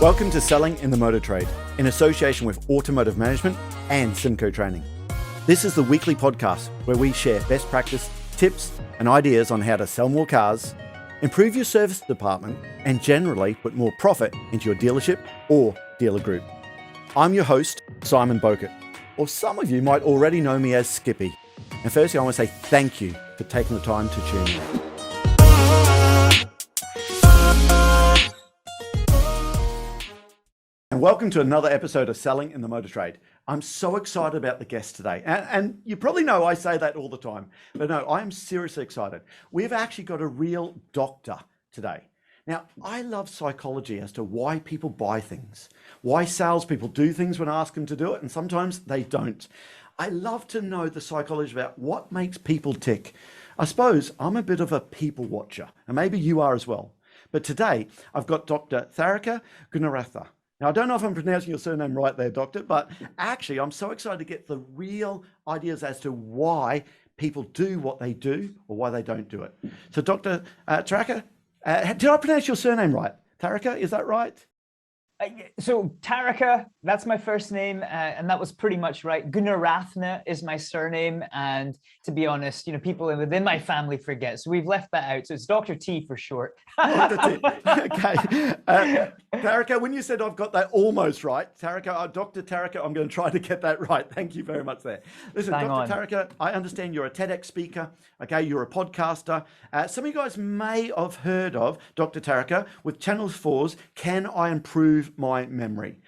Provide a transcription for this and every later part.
Welcome to Selling in the Motor Trade, in association with Automotive Management and symcotraining. This is the weekly podcast where we share best practice, tips and ideas on how to sell more cars, improve your service department, and generally put more profit into your dealership or dealer group. I'm your host, Simon Bowkett, or some of you might already know me as Skippy. And firstly, I want to say thank you for taking the time to tune in. And welcome to another episode of Selling in the Motor Trade. I'm so excited about the guest today. And you probably know I say that all the time, but no, I am seriously excited. We've actually got a real doctor today. Now, I love psychology as to why people buy things, why salespeople do things when I ask them to do it, and sometimes they don't. I love to know the psychology about what makes people tick. I suppose I'm a bit of a people watcher, and maybe you are as well. But today, I've got Dr Tharaka. Now, I don't know if I'm pronouncing your surname right there, Doctor, but actually, I'm so excited to get the real ideas as to why people do what they do or why they don't do it. So, Dr. Tharaka, did I pronounce your surname right? Tharaka, is that right? So Tharaka, that's my first name, and that was pretty much right. Gunaratna is my surname, and to be honest, people within my family forget, so we've left that out. So it's Dr. T for short. Dr. T. Okay. Tharaka, when you said I've got that almost right, Tharaka, Dr. Tharaka, I'm going to try to get that right. Thank you very much there. Listen, Dr. Tharaka, I understand you're a TEDx speaker. Okay, you're a podcaster. Some of you guys may have heard of Dr. Tharaka with Channel 4's Can I Improve My Memory?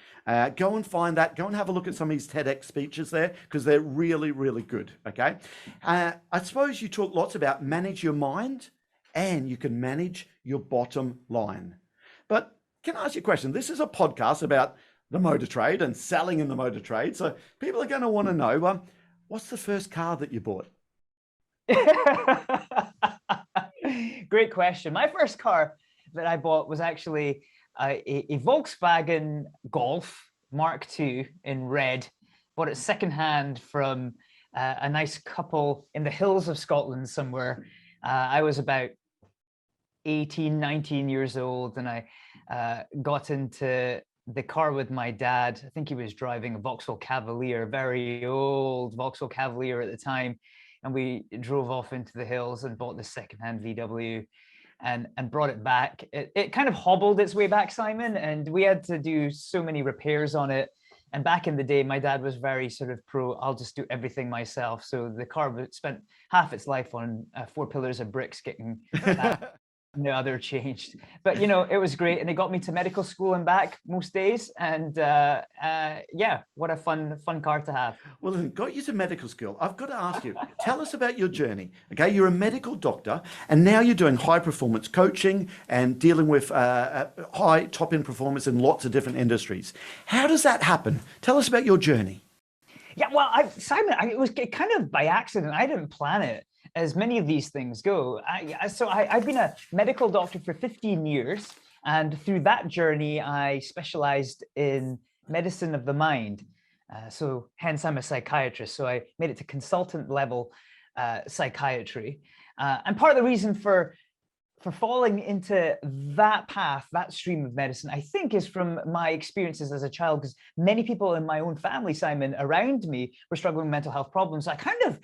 Go and find that. Go and have a look at some of these TEDx speeches there because they're really, really good. Okay. I suppose you talk lots about manage your mind and you can manage your bottom line. But can I ask you a question? This is a podcast about the motor trade and selling in the motor trade. So people are going to want to know, what's the first car that you bought? Great question. My first car that I bought was actually a Volkswagen Golf Mark II in red. Bought it secondhand from a nice couple in the hills of Scotland somewhere. I was about 18, 19 years old, and I got into the car with my dad. I think he was driving a Vauxhall Cavalier, very old Vauxhall Cavalier at the time. And we drove off into the hills and bought this secondhand VW and brought it back. It kind of hobbled its way back, Simon, and we had to do so many repairs on it. And back in the day, my dad was very sort of pro, I'll just do everything myself. So the car spent half its life on 4 pillars of bricks getting no other changed. But it was great, and it got me to medical school and back most days. And yeah, what a fun car to have. Well, it got you to medical school. I've got to ask you, tell us about your journey. Okay, you're a medical doctor, and now you're doing high performance coaching and dealing with high top end performance in lots of different industries. How does that happen? Tell us about your journey. Yeah, well, Simon, it was kind of by accident. I didn't plan it, as many of these things go. I've been a medical doctor for 15 years, and through that journey, I specialized in medicine of the mind. So hence I'm a psychiatrist. So I made it to consultant level psychiatry. And part of the reason for falling into that path, that stream of medicine, I think is from my experiences as a child, because many people in my own family, Simon, around me were struggling with mental health problems. So I kind of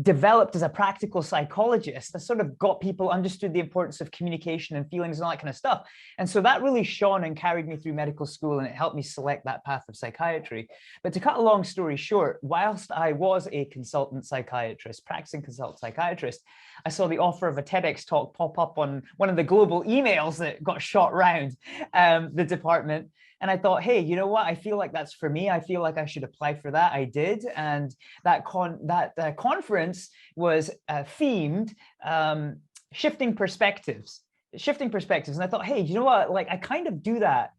developed as a practical psychologist. I sort of got people understood the importance of communication and feelings and all that kind of stuff. And so that really shone and carried me through medical school, and it helped me select that path of psychiatry. But to cut a long story short, whilst I was a consultant psychiatrist, practicing consultant psychiatrist, I saw the offer of a TEDx talk pop up on one of the global emails that got shot around the department. And I thought, hey, you know what? I feel like that's for me. I feel like I should apply for that. I did. And that conference was themed shifting perspectives. And I thought, hey, you know what? Like, I kind of do that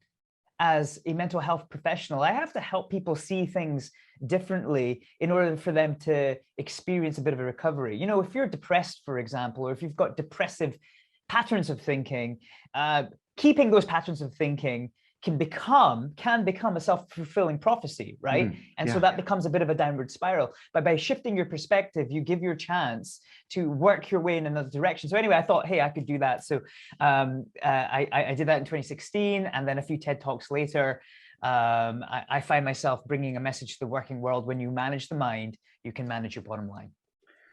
as a mental health professional. I have to help people see things differently in order for them to experience a bit of a recovery. If you're depressed, for example, or if you've got depressive patterns of thinking, keeping those patterns of thinking can become a self-fulfilling prophecy, right? And so that becomes a bit of a downward spiral. But by shifting your perspective, you give your chance to work your way in another direction. So anyway, I thought, hey, I could do that. So I did that in 2016, and then a few TED Talks later, I find myself bringing a message to the working world: when you manage the mind, you can manage your bottom line.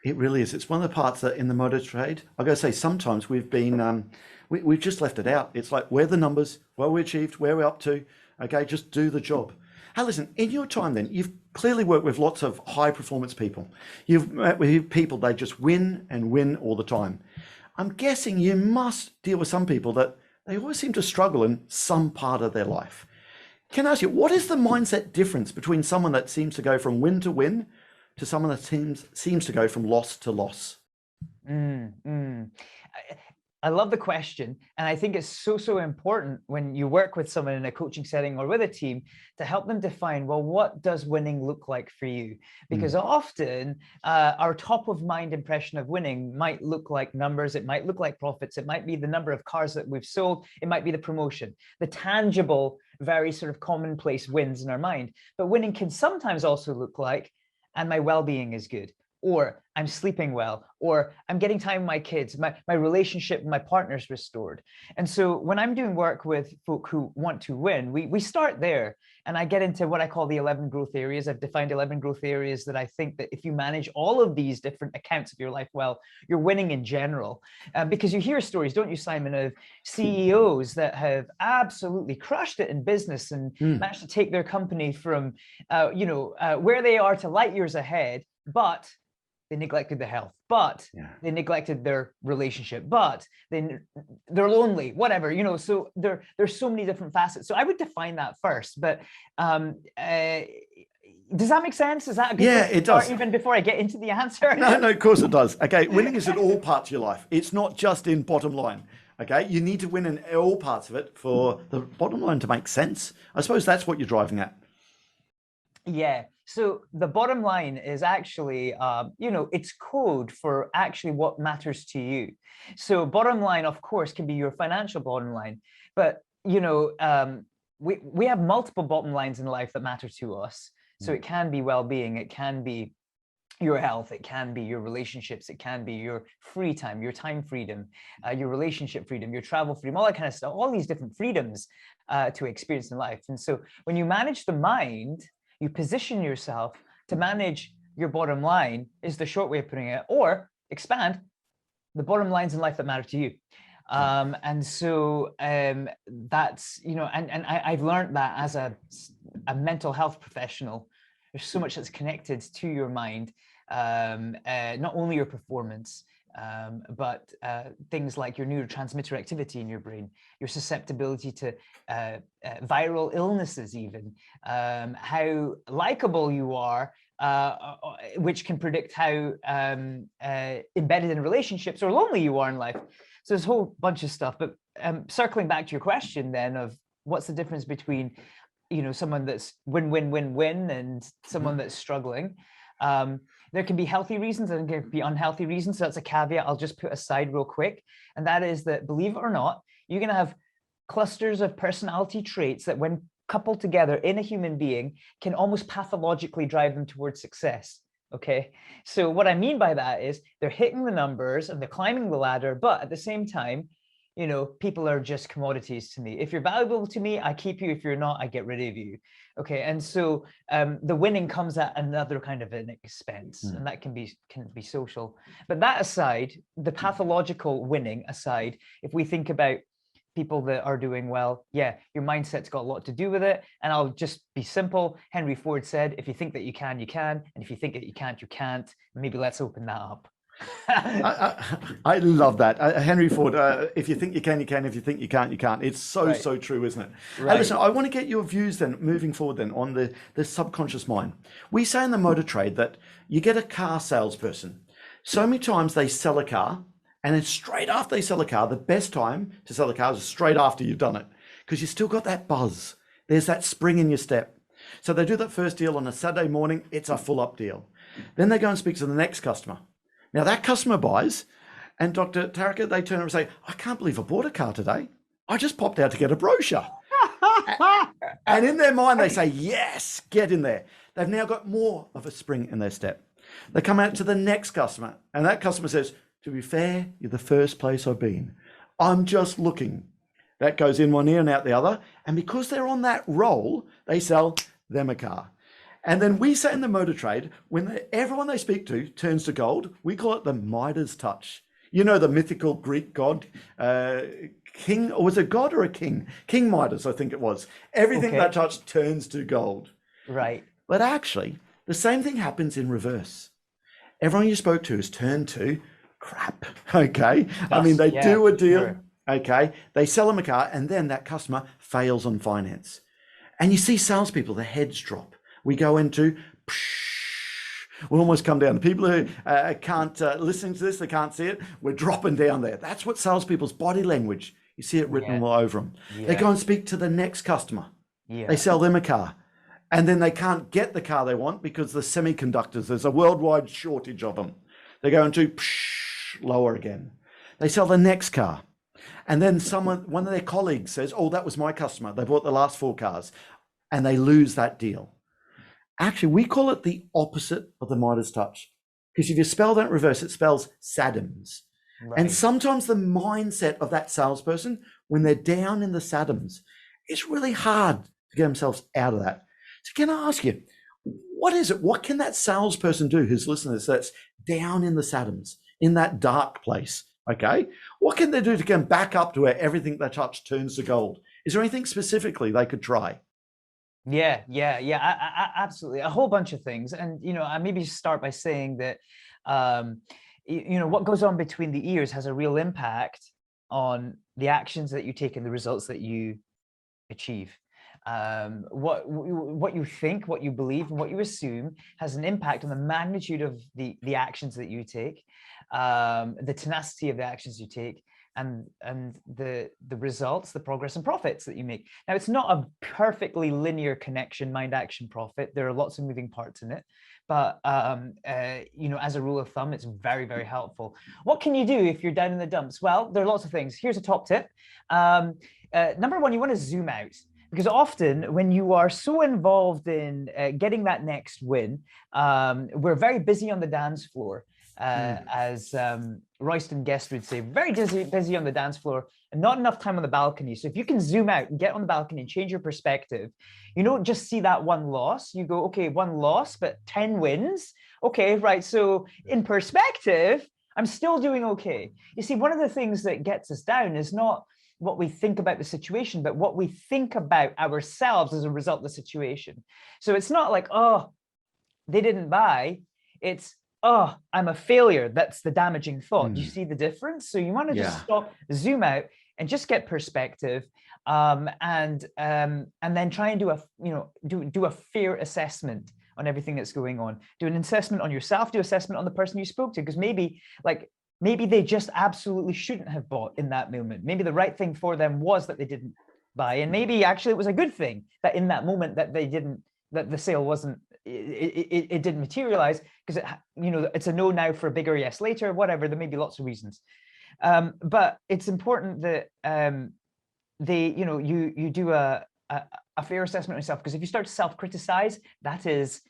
It really is. It's one of the parts that in the motor trade, I've got to say, sometimes we've been, we've just left it out. It's like, where are the numbers, where we achieved, where we're up to. Okay, just do the job. Hey, listen, in your time then, you've clearly worked with lots of high performance people. You've met with people, they just win and win all the time. I'm guessing you must deal with some people that they always seem to struggle in some part of their life. Can I ask you, what is the mindset difference between someone that seems to go from win to win to someone that seems to go from loss to loss? I love the question. And I think it's so important when you work with someone in a coaching setting or with a team to help them define, well, what does winning look like for you? Because often our top of mind impression of winning might look like numbers. It might look like profits. It might be the number of cars that we've sold. It might be the promotion, the tangible, very sort of commonplace wins in our mind. But winning can sometimes also look like, and my well-being is good, or I'm sleeping well, or I'm getting time with my kids, my relationship with my partner's restored. And so when I'm doing work with folk who want to win, we start there, and I get into what I call the 11 growth areas. I've defined 11 growth areas that I think that if you manage all of these different accounts of your life well, you're winning in general. Because you hear stories, don't you, Simon, of CEOs that have absolutely crushed it in business and managed to take their company from where they are to light years ahead, but they neglected the health, but they neglected their relationship, but they're lonely, whatever, so there's so many different facets. So I would define that first, but does that make sense? Is that a good place to it does. start even before I get into the answer? No, of course it does. Okay, winning is in all parts of your life. It's not just in bottom line. Okay, you need to win in all parts of it for the bottom line to make sense. I suppose that's what you're driving at. Yeah. So the bottom line is actually, it's code for actually what matters to you. So bottom line, of course, can be your financial bottom line, but we have multiple bottom lines in life that matter to us. So it can be well-being, it can be your health, it can be your relationships, it can be your free time, your time freedom, your relationship freedom, your travel freedom, all that kind of stuff, all these different freedoms to experience in life. And so when you manage the mind, you position yourself to manage your bottom line, is the short way of putting it, or expand the bottom lines in life that matter to you. And so that's, and I've learned that as a mental health professional, there's so much that's connected to your mind, not only your performance, but things like your neurotransmitter activity in your brain, your susceptibility to viral illnesses, even, how likable you are, which can predict how embedded in relationships or lonely you are in life. So there's a whole bunch of stuff. But circling back to your question then of what's the difference between, someone that's win and someone that's struggling. There can be healthy reasons and there can be unhealthy reasons. So that's a caveat I'll just put aside real quick. And that is that, believe it or not, you're going to have clusters of personality traits that when coupled together in a human being can almost pathologically drive them towards success. Okay. So what I mean by that is they're hitting the numbers and they're climbing the ladder, but at the same time, people are just commodities to me. If you're valuable to me, I keep you. If you're not, I get rid of you. Okay. And so the winning comes at another kind of an expense, and that can be social. But that aside, the pathological winning aside, if we think about people that are doing well, your mindset's got a lot to do with it. And I'll just be simple. Henry Ford said, if you think that you can, you can. And if you think that you can't, you can't. Maybe let's open that up. I love that. Henry Ford, if you think you can, you can. If you think you can't, you can't. It's so true, isn't it? Right. Listen, I want to get your views then, moving forward then, on the subconscious mind. We say in the motor trade that you get a car salesperson. So many times they sell a car, and then straight after they sell a car, the best time to sell a car is straight after you've done it, because you still got that buzz. There's that spring in your step. So they do that first deal on a Saturday morning. It's a full up deal. Then they go and speak to the next customer. Now that customer buys, and Dr. Tharaka, they turn around and say, I can't believe I bought a car today. I just popped out to get a brochure. And in their mind, they say, yes, get in there. They've now got more of a spring in their step. They come out to the next customer, and that customer says, to be fair, you're the first place I've been. I'm just looking. That goes in one ear and out the other. And because they're on that roll, they sell them a car. And then we say in the motor trade, when everyone they speak to turns to gold, we call it the Midas touch. You know, the mythical Greek god, king, or was it god or a king? King Midas, I think it was. Everything that touched turns to gold. Right. But actually, the same thing happens in reverse. Everyone you spoke to is turned to crap, okay? I mean, they do a deal, sure. Okay? They sell them a car, and then that customer fails on finance. And you see salespeople, their heads drop. We go into, we'll almost come down. The people who can't listen to this, they can't see it, we're dropping down there. That's what salespeople's body language, you see it written all over them. They go and speak to the next customer. They sell them a car. And then they can't get the car they want because the semiconductors, there's a worldwide shortage of them. They go into lower again. They sell the next car. And then one of their colleagues says, oh, that was my customer. They bought the last 4 cars. And they lose that deal. Actually, we call it the opposite of the Midas touch. Because if you spell that in reverse, it spells Sadams. Right. And sometimes the mindset of that salesperson, when they're down in the Sadams, it's really hard to get themselves out of that. So can I ask you, what is it? What can that salesperson do who's listening to this that's down in the Sadams, in that dark place? Okay. What can they do to get back up to where everything they touch turns to gold? Is there anything specifically they could try? Yeah, absolutely. A whole bunch of things. And, you know, I maybe start by saying that, you know, what goes on between the ears has a real impact on the actions that you take and the results that you achieve. What you think, what you believe, and what you assume has an impact on the magnitude of the actions that you take, the tenacity of the actions you take, and the results, the progress and profits that you make. Now, it's not a perfectly linear connection, mind, action, profit. There are lots of moving parts in it, but you know, as a rule of thumb, it's very, very helpful. What can you do if you're down in the dumps? Well, there are lots of things. Here's a top tip. Number one, you want to zoom out. Because often when you are so involved in getting that next win, we're very busy on the dance floor, as Royston Guest would say, very busy on the dance floor and not enough time on the balcony. So if you can zoom out and get on the balcony and change your perspective, you don't just see that one loss. You go, okay, 1 loss, but 10 wins. Okay, right. So in perspective, I'm still doing okay. You see, one of the things that gets us down is not what we think about the situation, but what we think about ourselves as a result of the situation. So it's not like, oh, they didn't buy. It's, oh, I'm a failure. That's the damaging thought. Do you see the difference? So you want to just stop, zoom out, and just get perspective, and then try and do a, you know, do a fair assessment on everything that's going on. Do an assessment on yourself. Do assessment on the person you spoke to, because maybe they just absolutely shouldn't have bought in that moment. Maybe the right thing for them was that they didn't buy. And maybe actually it was a good thing that in that moment that they didn't, that the sale wasn't, it didn't materialize, because you know, it's a no now for a bigger yes later, whatever. There may be lots of reasons. But it's important that you know, you do a fair assessment of yourself, because if you start to self-criticize, that's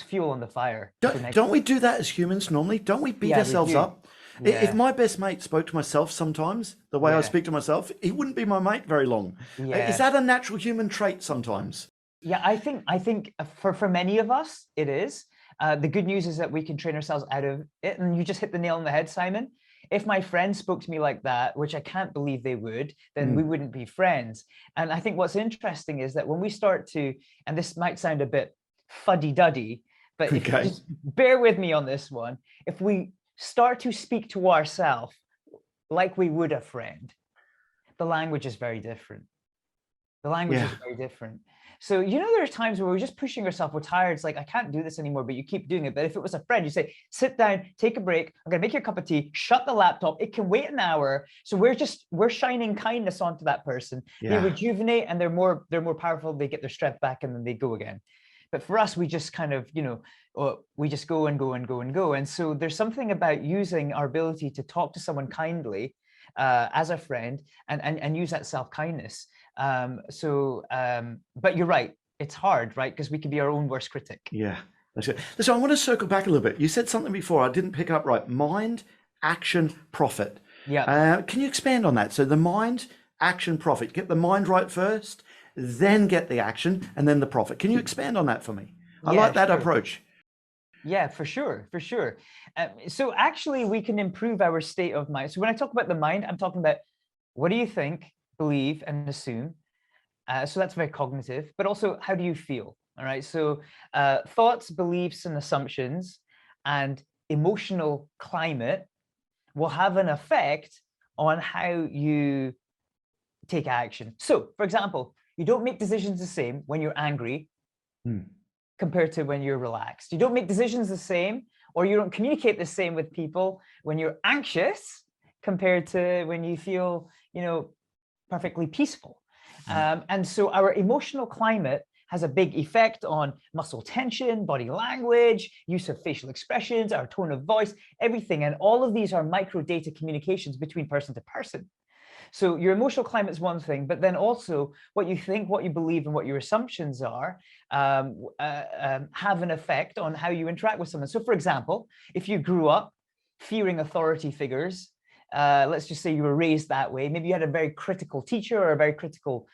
fuel on the fire. Don't we do that as humans normally? Don't we beat ourselves up? Yeah. If my best mate spoke to myself sometimes, the way I speak to myself, he wouldn't be my mate very long. Yeah. Is that a natural human trait sometimes? Yeah, I think for many of us, it is. The good news is that we can train ourselves out of it. And you just hit the nail on the head, Simon. If my friends spoke to me like that, which I can't believe they would, then we wouldn't be friends. And I think what's interesting is that when we start to, and this might sound a bit fuddy-duddy, but if you just bear with me on this one, if we start to speak to ourselves like we would a friend, the language is very different. The language is very different. So, you know, there's times where we're just pushing ourselves, we're tired, it's like, I can't do this anymore, but you keep doing it. But if it was a friend, you say, sit down, take a break, I'm gonna make you a cup of tea, shut the laptop, it can wait an hour. So we're shining kindness onto that person. They rejuvenate and they're more powerful, they get their strength back, and then they go again. But for us, we just kind of, you know, we just go and go and go and go. And so there's something about using our ability to talk to someone kindly as a friend, and use that self-kindness. But you're right, it's hard, right? Because we can be our own worst critic. Yeah, that's good. So I want to circle back a little bit. You said something before I didn't pick up right. Mind, action, profit. Yeah. Can you expand on that? So the mind, action, profit. Get the mind right first, then get the action, and then the profit. Can you expand on that for me? I like that approach. Yeah, for sure, for sure. So actually, we can improve our state of mind. So when I talk about the mind, I'm talking about what do you think, believe, and assume. So that's very cognitive, but also how do you feel? All right. So thoughts, beliefs, and assumptions, and emotional climate will have an effect on how you take action. So, for example, you don't make decisions the same when you're angry compared to when you're relaxed. You don't make decisions the same, or you don't communicate the same with people when you're anxious compared to when you feel, perfectly peaceful. And so our emotional climate has a big effect on muscle tension, body language, use of facial expressions, our tone of voice, everything. And all of these are micro data communications between person to person. So your emotional climate is one thing, but then also what you think, what you believe, and what your assumptions are have an effect on how you interact with someone. So for example, if you grew up fearing authority figures, let's just say you were raised that way, maybe you had a very critical teacher or a very critical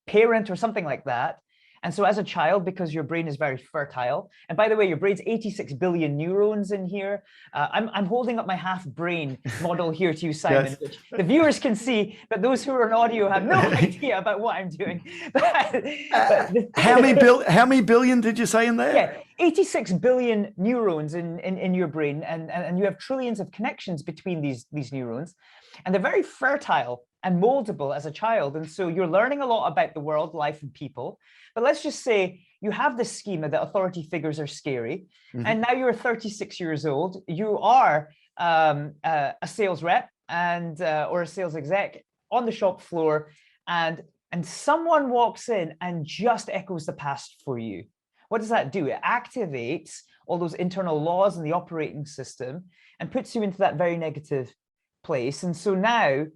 parent or something like that. And so as a child, because your brain is very fertile, and by the way, your brain's 86 billion neurons in here. I'm holding up my half brain model here to you, Simon, which the viewers can see, but those who are on audio have no idea about what I'm doing. How many billion did you say in there? Yeah, 86 billion neurons in your brain, and you have trillions of connections between these neurons, and they're very fertile and moldable as a child. And so you're learning a lot about the world, life, and people. But let's just say you have this schema that authority figures are scary. And now you're 36 years old. You are a sales rep or a sales exec on the shop floor, and someone walks in and just echoes the past for you. What does that do? It activates all those internal laws in the operating system and puts you into that very negative place. And so now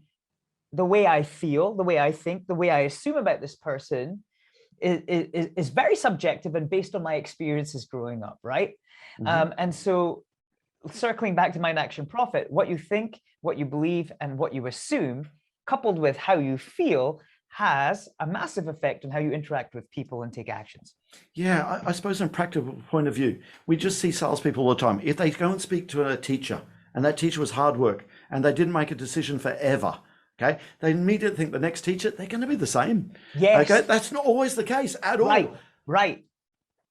the way I feel, the way I think, the way I assume about this person is very subjective and based on my experiences growing up, right? And so circling back to mind, action, profit, what you think, what you believe, and what you assume, coupled with how you feel, has a massive effect on how you interact with people and take actions. Yeah, I suppose from a practical point of view, we just see salespeople all the time. If they go and speak to a teacher and that teacher was hard work and they didn't make a decision forever, okay, they immediately think the next teacher, they're going to be the same. Yes. Okay, that's not always the case at all. Right.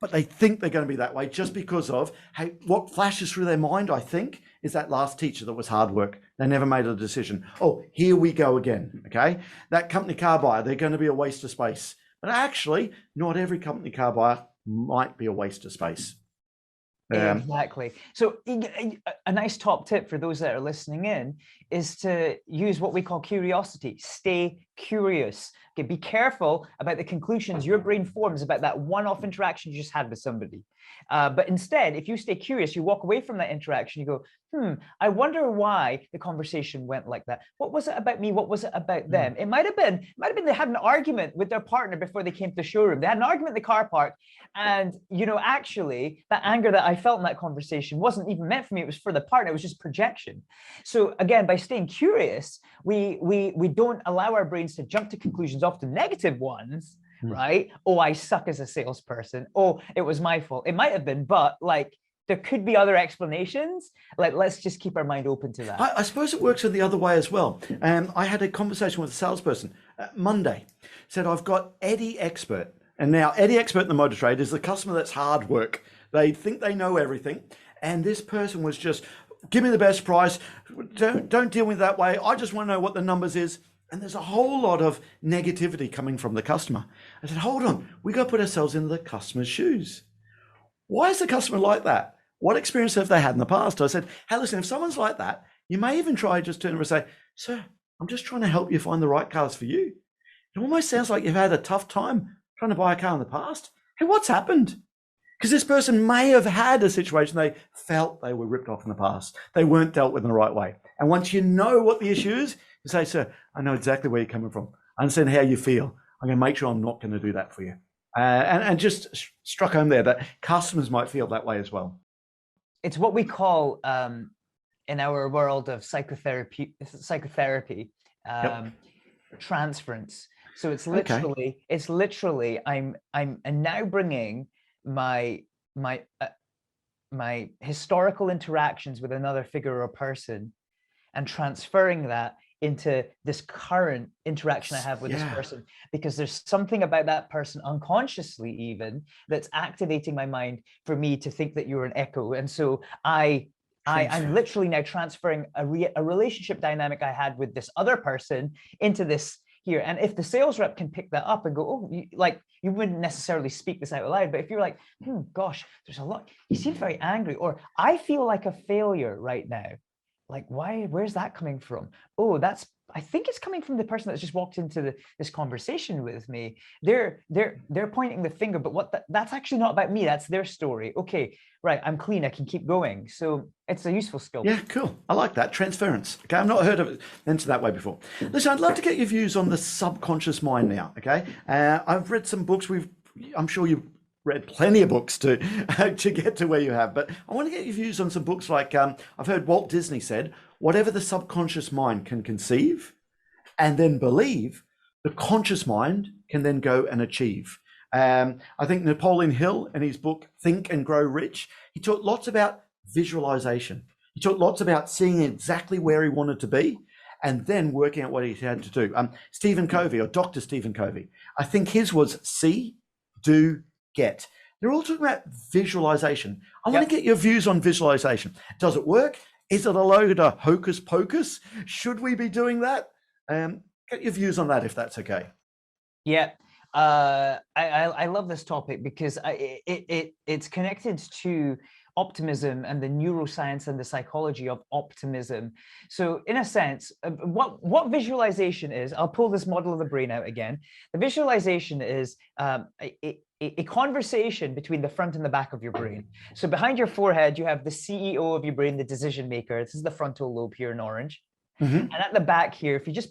But they think they're going to be that way just because of, hey, what flashes through their mind, I think, is that last teacher that was hard work. They never made a decision. Oh, here we go again, okay? That company car buyer, they're going to be a waste of space. But actually, not every company car buyer might be a waste of space. Exactly. So a nice top tip for those that are listening in is to use what we call curiosity. Stay curious. Okay, be careful about the conclusions your brain forms about that one-off interaction you just had with somebody. But instead, if you stay curious, you walk away from that interaction, you go, I wonder why the conversation went like that. What was it about me? What was it about them? It might have been they had an argument with their partner before they came to the showroom. They had an argument in the car park. And, actually, that anger that I felt in that conversation wasn't even meant for me. It was for the partner. It was just projection. So again, by staying curious, we don't allow our brains to jump to conclusions, often negative ones, right? Oh, I suck as a salesperson. Oh, it was my fault. It might have been, but there could be other explanations. Let's just keep our mind open to that. I suppose it works in the other way as well. I had a conversation with a salesperson Monday, said, I've got Eddie Expert. And now Eddie Expert in the motor trade is the customer that's hard work. They think they know everything. And this person was just, give me the best price. Don't deal with it that way. I just want to know what the numbers is. And there's a whole lot of negativity coming from the customer. I said, hold on, we got to put ourselves in the customer's shoes. Why is the customer like that? What experience have they had in the past? I said, hey, listen, if someone's like that, you may even try just turn and say, sir, I'm just trying to help you find the right cars for you. It almost sounds like you've had a tough time trying to buy a car in the past. Hey, what's happened? Because this person may have had a situation they felt they were ripped off in the past. They weren't dealt with in the right way. And once you know what the issue is, you say, sir, I know exactly where you're coming from. I understand how you feel. I'm going to make sure I'm not going to do that for you. And just struck home there that customers might feel that way as well. It's what we call, in our world of psychotherapy, transference. So it's literally, I'm now bringing my historical interactions with another figure or person and transferring that into this current interaction I have with this person, because there's something about that person unconsciously even that's activating my mind for me to think that you're an echo. And so I'm literally now transferring a relationship dynamic I had with this other person into this here. And if the sales rep can pick that up and go, oh, you wouldn't necessarily speak this out loud, but if you're like, gosh, there's a lot, he seems very angry, or I feel like a failure right now. Like, where's that coming from? Oh, I think it's coming from the person that's just walked into this conversation with me. They're pointing the finger, but that's actually not about me. That's their story. Okay, right, I'm clean. I can keep going. So it's a useful skill. Yeah, cool. I like that. Transference. Okay, I've not heard of it mentioned that way before. Listen, I'd love to get your views on the subconscious mind now. Okay, I've read some books. I'm sure you've read plenty of books to get to where you have, but I want to get your views on some books like I've heard Walt Disney said, whatever the subconscious mind can conceive and then believe, the conscious mind can then go and achieve. I think Napoleon Hill, in his book Think and Grow Rich, he talked lots about visualization. He talked lots about seeing exactly where he wanted to be and then working out what he had to do. Stephen Covey, or Dr. Stephen Covey, I think his was see, do, get. They're all talking about visualization. I want to get your views on visualization. Does it work? Is it a load of hocus pocus? Should we be doing that? Get your views on that, if that's okay. Yeah, I love this topic because it's connected to optimism and the neuroscience and the psychology of optimism. So in a sense, what visualization is, I'll pull this model of the brain out again. The visualization is a conversation between the front and the back of your brain. So behind your forehead, you have the CEO of your brain, the decision maker. This is the frontal lobe here in orange. And at the back here, if you just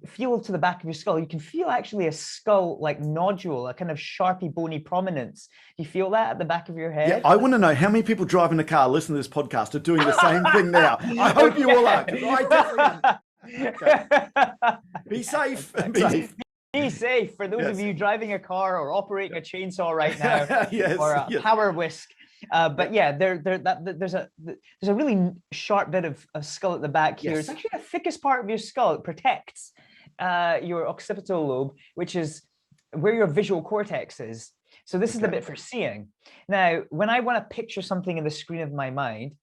feel to the back of your skull, you can feel actually a skull-like nodule, a kind of sharpy, bony prominence. Do you feel that at the back of your head? Yeah, I want to know how many people driving a car, listening to this podcast, are doing the same thing now. I hope you all are. I definitely am. Be safe. Be safe for those of you driving a car or operating a chainsaw right now, or a power whisk. But yeah, there's a really sharp bit of skull at the back here. It's actually the thickest part of your skull. It protects your occipital lobe, which is where your visual cortex is. So this is the bit for seeing. Now, when I want to picture something in the screen of my mind,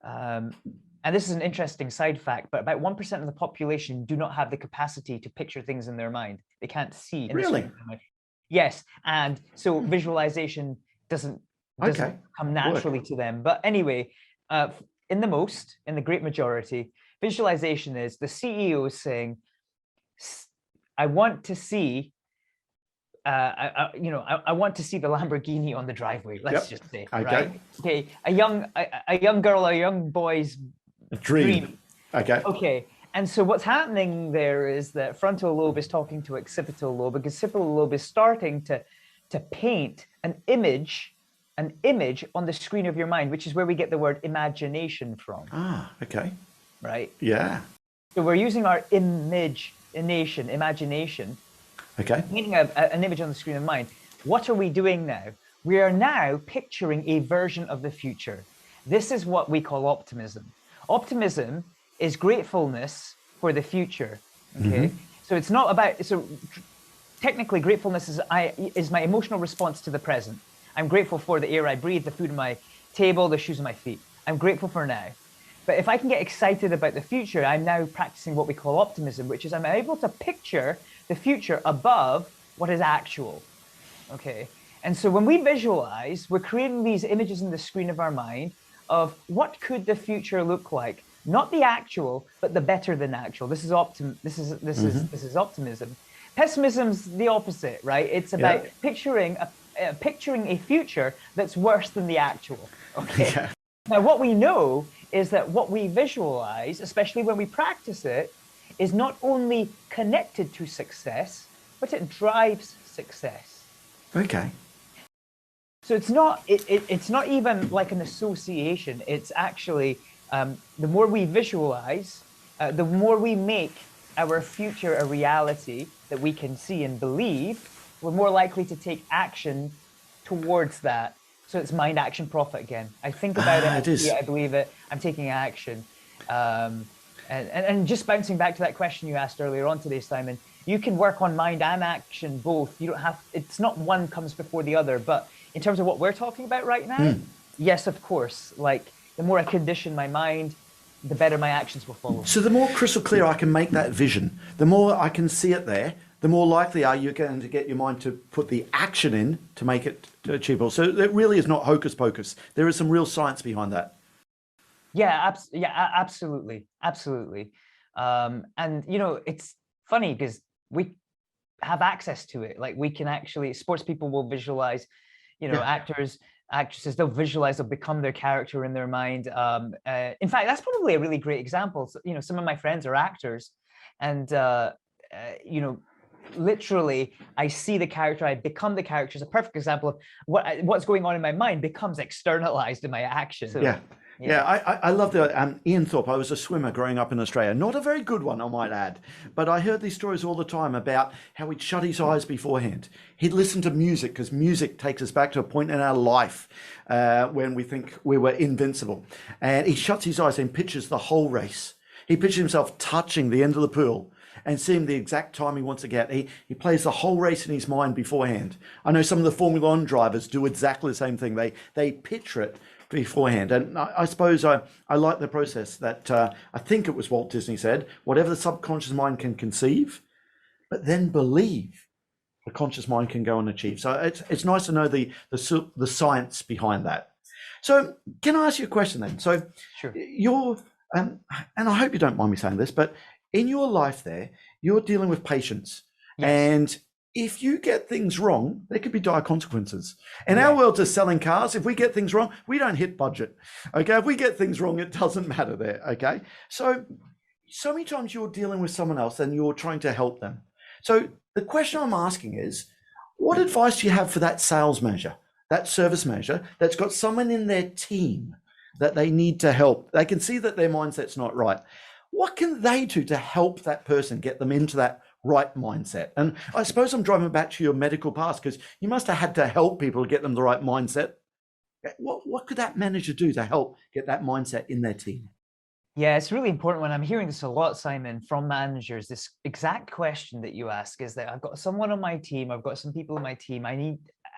and this is an interesting side fact, but about 1% of the population do not have the capacity to picture things in their mind. They can't see. Really? Yes. And so visualization doesn't come naturally to them. But anyway, in the great majority, visualization is the CEO is saying, I want to see, I want to see the Lamborghini on the driveway. Let's just say, right? Okay, a young girl, a young boy's dream. Okay. And so what's happening there is that frontal lobe is talking to occipital lobe, because occipital lobe is starting to paint an image on the screen of your mind, which is where we get the word imagination from. Ah, okay. Right? Yeah. So we're using our imagination. Okay. Painting an image on the screen of mind. What are we doing now? We are now picturing a version of the future. This is what we call optimism. Optimism is gratefulness for the future. Okay. So it's not about, so technically gratefulness is my emotional response to the present. I'm grateful for the air I breathe, the food on my table, the shoes on my feet. I'm grateful for now. But if I can get excited about the future, I'm now practicing what we call optimism, which is I'm able to picture the future above what is actual. Okay. And so when we visualize, we're creating these images in the screen of our mind of what could the future look like? Not the actual, but the better than actual. This is optimism. Pessimism's the opposite, right? It's about picturing picturing a future that's worse than the actual. Okay. Yeah. Now, what we know is that what we visualize, especially when we practice it, is not only connected to success, but it drives success. Okay. So it's not even like an association. It's actually the more we visualize, the more we make our future a reality that we can see and believe, we're more likely to take action towards that. So it's mind, action, profit again. I think about it, I see it, I believe it, I'm taking action. And just bouncing back to that question you asked earlier on today, Simon, you can work on mind and action both. You don't have, it's not one comes before the other, but in terms of what we're talking about right now, yes, of course. Like the more I condition my mind, the better my actions will follow. So the more crystal clear I can make that vision, the more I can see it there, the more likely are you going to get your mind to put the action in to make it achievable. So it really is not hocus pocus. There is some real science behind that. Yeah, absolutely. And you know, it's funny because we have access to it. Like we can actually, sports people will visualize, you know, actors, actresses, they'll visualize, they'll become their character in their mind. In fact, that's probably a really great example. So, you know, some of my friends are actors, and you know, literally I see the character, I become the character. Is a perfect example of what's going on in my mind becomes externalized in my action. So, yeah, I love the Ian Thorpe. I was a swimmer growing up in Australia, not a very good one, I might add, but I heard these stories all the time about how he'd shut his eyes beforehand. He'd listen to music because music takes us back to a point in our life when we think we were invincible, and he shuts his eyes and pictures the whole race. He pictures himself touching the end of the pool and seeing the exact time he wants to get. He plays the whole race in his mind beforehand. I know some of the Formula One drivers do exactly the same thing. They picture it beforehand. And I suppose I like the process that I think it was Walt Disney said, whatever the subconscious mind can conceive, but then believe, the conscious mind can go and achieve. So it's nice to know the science behind that. So can I ask you a question then? So sure. You're, and I hope you don't mind me saying this, but in your life there, you're dealing with patients. Yes. And if you get things wrong, there could be dire consequences. In our world of selling cars, if we get things wrong, we don't hit budget. Okay, if we get things wrong, it doesn't matter there. Okay, so many times you're dealing with someone else and you're trying to help them. So the question I'm asking is, what advice do you have for that sales manager, that service manager that's got someone in their team that they need to help? They can see that their mindset's not right. What can they do to help that person get them into that right mindset? And I suppose I'm driving back to your medical past, because you must have had to help people get them the right mindset. What could that manager do to help get that mindset in their team? Yeah, it's really important. When I'm hearing this a lot, Simon, from managers, this exact question that you ask is that I've got someone on my team, I've got some people on my team, I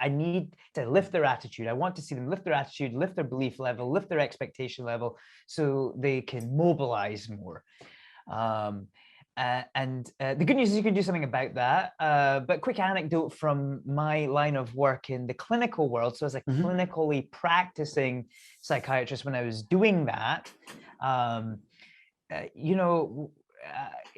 need to lift their attitude. I want to see them lift their attitude, lift their belief level, lift their expectation level, so they can mobilize more. The good news is you can do something about that. But quick anecdote from my line of work in the clinical world. So as a clinically practicing psychiatrist, when I was doing that, you know,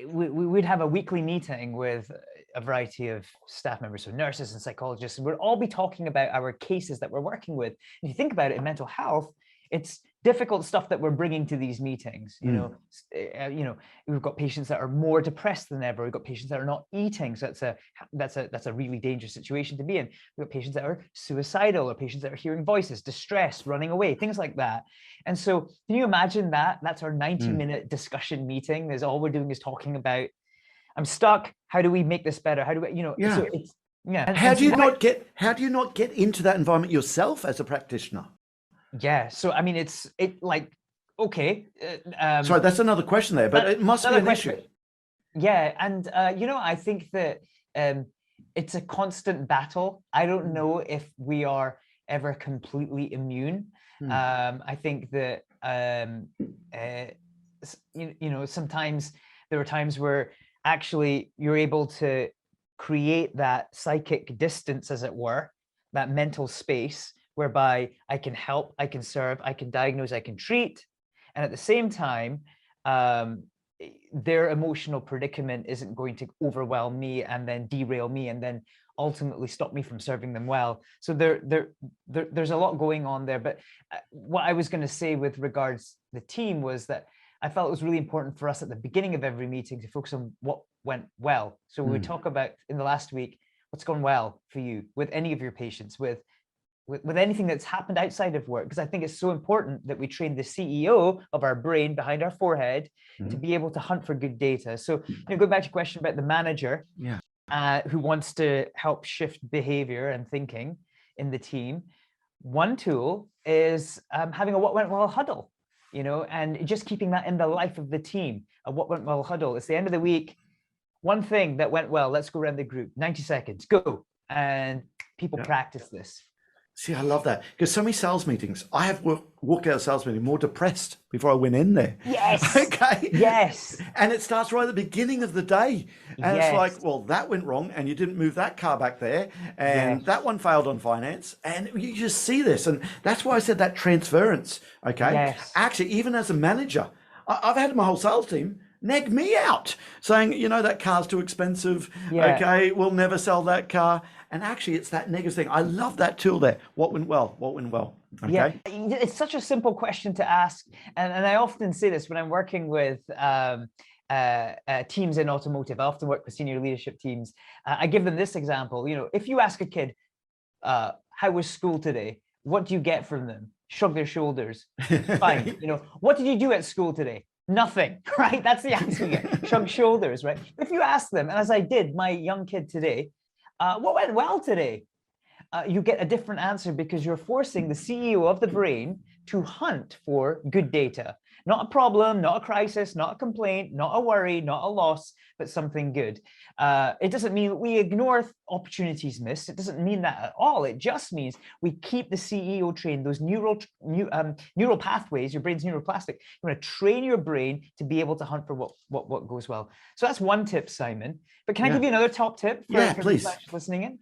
we would have a weekly meeting with a variety of staff members, so nurses and psychologists, and we'd all be talking about our cases that we're working with. If you think about it, in mental health, it's difficult stuff that we're bringing to these meetings. You know, we've got patients that are more depressed than ever. We've got patients that are not eating, so that's a really dangerous situation to be in. We've got patients that are suicidal, or patients that are hearing voices, distressed, running away, things like that. And so, can you imagine that? That's our 90-minute discussion meeting. Is all we're doing is talking about, I'm stuck. How do we make this better? How do we, you know? Yeah. So it's How do you not get into that environment yourself as a practitioner? Yeah. So I mean, it's like, okay. Sorry, that's another question there, but it must be an issue. Yeah, and you know, I think that it's a constant battle. I don't know if we are ever completely immune. I think that you know, sometimes there are times where actually you're able to create that psychic distance, as it were, that mental space whereby I can help, I can serve, I can diagnose, I can treat, and at the same time, their emotional predicament isn't going to overwhelm me and then derail me and then ultimately stop me from serving them well. So there's a lot going on there. But what I was going to say with regards to the team was that I felt it was really important for us at the beginning of every meeting to focus on what went well. So we would talk about in the last week, what's gone well for you with any of your patients, with anything that's happened outside of work, because I think it's so important that we train the CEO of our brain behind our forehead to be able to hunt for good data. So, going back to your question about the manager, who wants to help shift behavior and thinking in the team, one tool is having a what went well huddle, and just keeping that in the life of the team. A what went well huddle. It's the end of the week. One thing that went well, let's go around the group, 90 seconds, go. And people practice this. See, I love that, because so many sales meetings, I have walked out of a sales meeting more depressed before I went in there. Yes. Okay. Yes. And it starts right at the beginning of the day. And it's like, well, that went wrong and you didn't move that car back there. And that one failed on finance. And you just see this. And that's why I said that transference. Okay. Yes. Actually, even as a manager, I've had my whole sales team nag me out saying, that car's too expensive. Okay, we'll never sell that car. And actually, it's that negative thing. I love that tool there. What went well? What went well? Okay. Yeah, it's such a simple question to ask. And I often say this when I'm working with teams in automotive. I often work with senior leadership teams. I give them this example. If you ask a kid, how was school today? What do you get from them? Shrug their shoulders. Fine. What did you do at school today? Nothing, right? That's the answer you get. Shrug shoulders, right? If you ask them, and as I did my young kid today, what went well today? You get a different answer, because you're forcing the CEO of the brain to hunt for good data. Not a problem, not a crisis, not a complaint, not a worry, not a loss, but something good. It doesn't mean we ignore opportunities missed. It doesn't mean that at all. It just means we keep the CEO trained, those neural pathways, your brain's neuroplastic. You want to train your brain to be able to hunt for what goes well. So that's one tip, Simon. But can I give you another top tip for please. Listening in?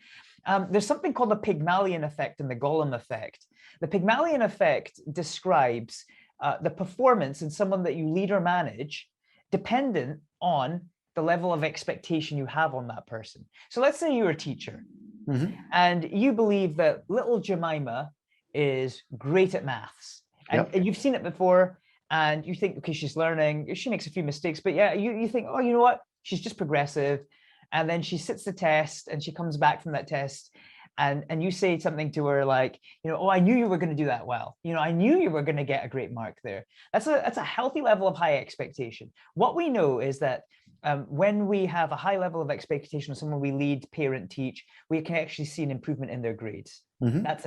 There's something called the Pygmalion effect and the Golem effect. The Pygmalion effect describes the performance in someone that you lead or manage dependent on the level of expectation you have on that person. So let's say you're a teacher and you believe that little Jemima is great at maths, and you've seen it before, and you think, okay, she's learning, she makes a few mistakes, but you think, oh, you know what? She's just progressive. And then she sits the test and she comes back from that test, and you say something to her like, oh, I knew you were going to do that well. I knew you were going to get a great mark there. That's a healthy level of high expectation. What we know is that when we have a high level of expectation of someone we lead, parent, teach, we can actually see an improvement in their grades. That's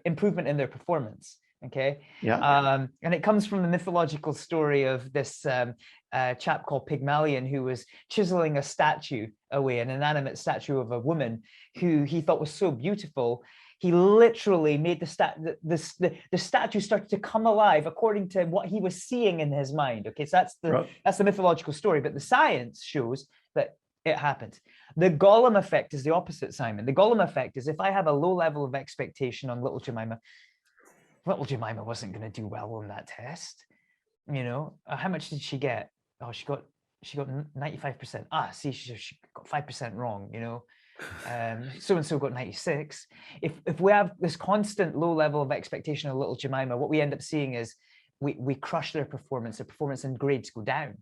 improvement in their performance. Okay. And it comes from the mythological story of this chap called Pygmalion, who was chiseling a statue away, an inanimate statue of a woman who he thought was so beautiful. He literally made the statue started to come alive according to what he was seeing in his mind. Okay, so that's the mythological story, but the science shows that it happens. The Golem effect is the opposite, Simon. The Golem effect is if I have a low level of expectation on little Jemima wasn't going to do well on that test. How much did she get? Oh, she got 95%. See, she got 5% wrong. So and so got 96. If we have this constant low level of expectation of little Jemima, what we end up seeing is we crush their performance and grades go down.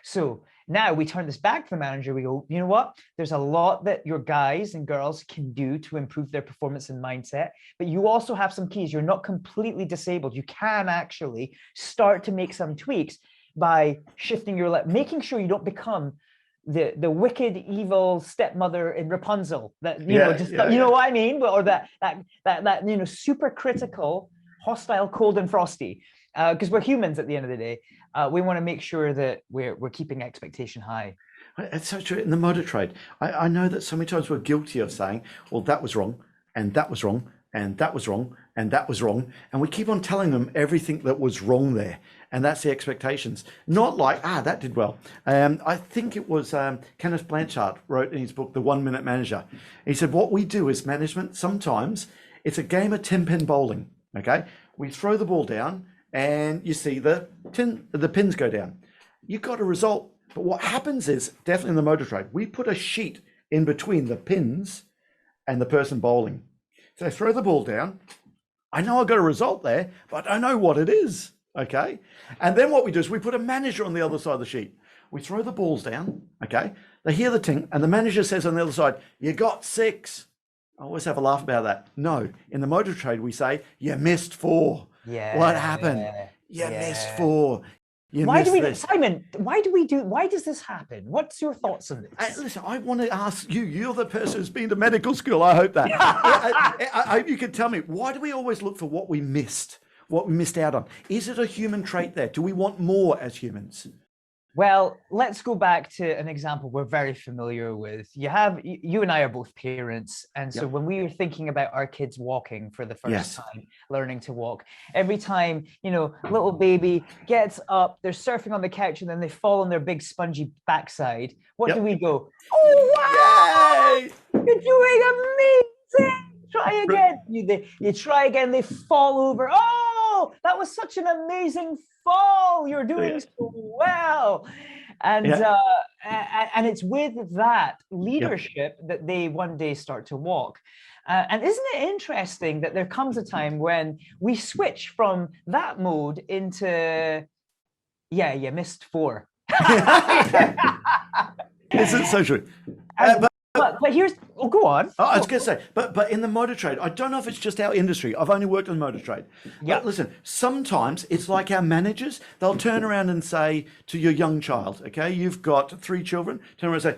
So now we turn this back to the manager. We go, you know what? There's a lot that your guys and girls can do to improve their performance and mindset, but you also have some keys. You're not completely disabled. You can actually start to make some tweaks by shifting your life, making sure you don't become the wicked, evil stepmother in Rapunzel. That you know what I mean, or that super critical, hostile, cold and frosty. Because we're humans at the end of the day. We want to make sure that we're keeping expectation high. It's so true. In the motor trade, I know that so many times we're guilty of saying, well, that was wrong, and that was wrong, and that was wrong, and that was wrong. And we keep on telling them everything that was wrong there. And that's the expectations. Not like, that did well. I think it was Kenneth Blanchard wrote in his book, The 1 Minute Manager. He said, what we do as management, sometimes it's a game of 10-pin bowling. Okay, we throw the ball down, and you see the pins go down. You got a result, but what happens is, definitely in the motor trade, we put a sheet in between the pins and the person bowling. So they throw the ball down. I know I got a result there, but I don't know what it is. Okay. And then what we do is we put a manager on the other side of the sheet. We throw the balls down. Okay. They hear the ting, and the manager says on the other side, "You got 6." I always have a laugh about that. No, in the motor trade, we say, "You missed 4." Yeah. What happened? You missed 4. Why does this happen? What's your thoughts on this? Listen, I want to ask you, you're the person who's been to medical school. I hope that. I hope you can tell me, why do we always look for what we missed out on? Is it a human trait there? Do we want more as humans? Well, let's go back to an example we're very familiar with. You and I are both parents. And so when we were thinking about our kids walking for the first time, learning to walk, every time, little baby gets up, they're surfing on the couch and then they fall on their big spongy backside. What do we go? "Oh, wow, Yay! you're doing amazing. Try again." You try again, they fall over. "Oh, that was such an amazing fall. You're doing so well." And and it's with that leadership that they one day start to walk. And isn't it interesting that there comes a time when we switch from that mode into, you missed 4. Isn't so true? But here's, go on. I was going to say, but in the motor trade, I don't know if it's just our industry. I've only worked in the motor trade. But listen, sometimes it's like our managers. They'll turn around and say to your young child, okay, you've got 3 children, turn around and say,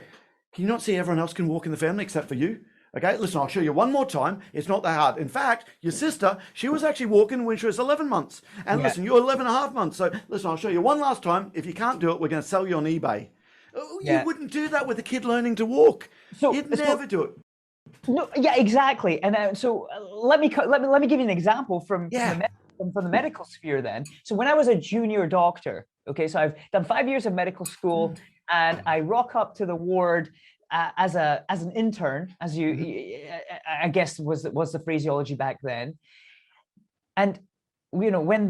"Can you not see everyone else can walk in the family except for you? Okay, listen, I'll show you one more time. It's not that hard. In fact, your sister, she was actually walking when she was 11 months. And listen, you're 11 and a half months. So listen, I'll show you one last time. If you can't do it, we're going to sell you on eBay." You wouldn't do that with a kid learning to walk. You'd never do it. No, exactly. And so let me give you an example from the medical sphere then. So when I was a junior doctor, okay, so I've done 5 years of medical school, and I rock up to the ward as an intern, as I guess was the phraseology back then. And when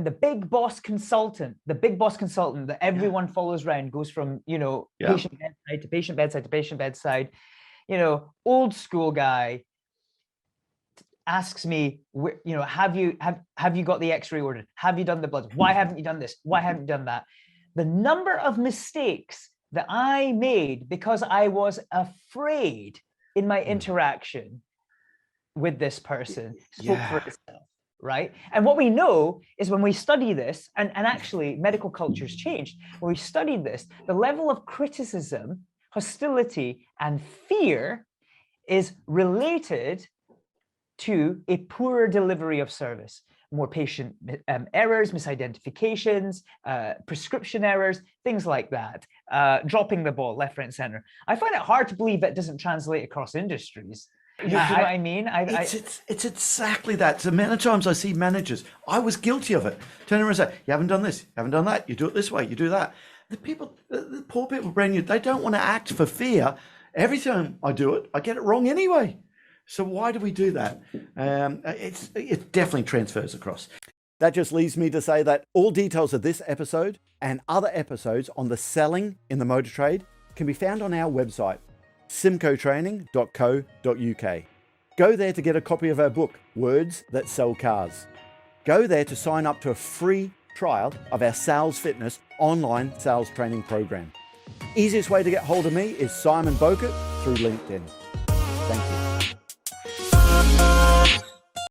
the big boss consultant that everyone follows around goes from, patient bedside to patient bedside to patient bedside, old school guy asks me, have you got the X-ray ordered? Have you done the blood? Why haven't you done this? Why haven't you done that? The number of mistakes that I made because I was afraid in my interaction with this person spoke for itself. Right. And what we know is when we study this, and actually medical culture's changed, when we studied this, the level of criticism, hostility, and fear is related to a poorer delivery of service, more patient errors, misidentifications, prescription errors, things like that, dropping the ball left, right, and center. I find it hard to believe that doesn't translate across industries. You know what I mean? It's exactly that. So many times I see managers, I was guilty of it. Turn around and say, "You haven't done this, you haven't done that, you do it this way, you do that." The poor people, brand new, they don't want to act for fear. Every time I do it, I get it wrong anyway. So why do we do that? It definitely transfers across. That just leaves me to say that all details of this episode and other episodes on the selling in the motor trade can be found on our website, symcotraining.co.uk. Go there to get a copy of our book, Words That Sell Cars. Go there to sign up to a free trial of our Sales Fitness online sales training program. Easiest way to get hold of me is Simon Bowkett through LinkedIn. Thank you.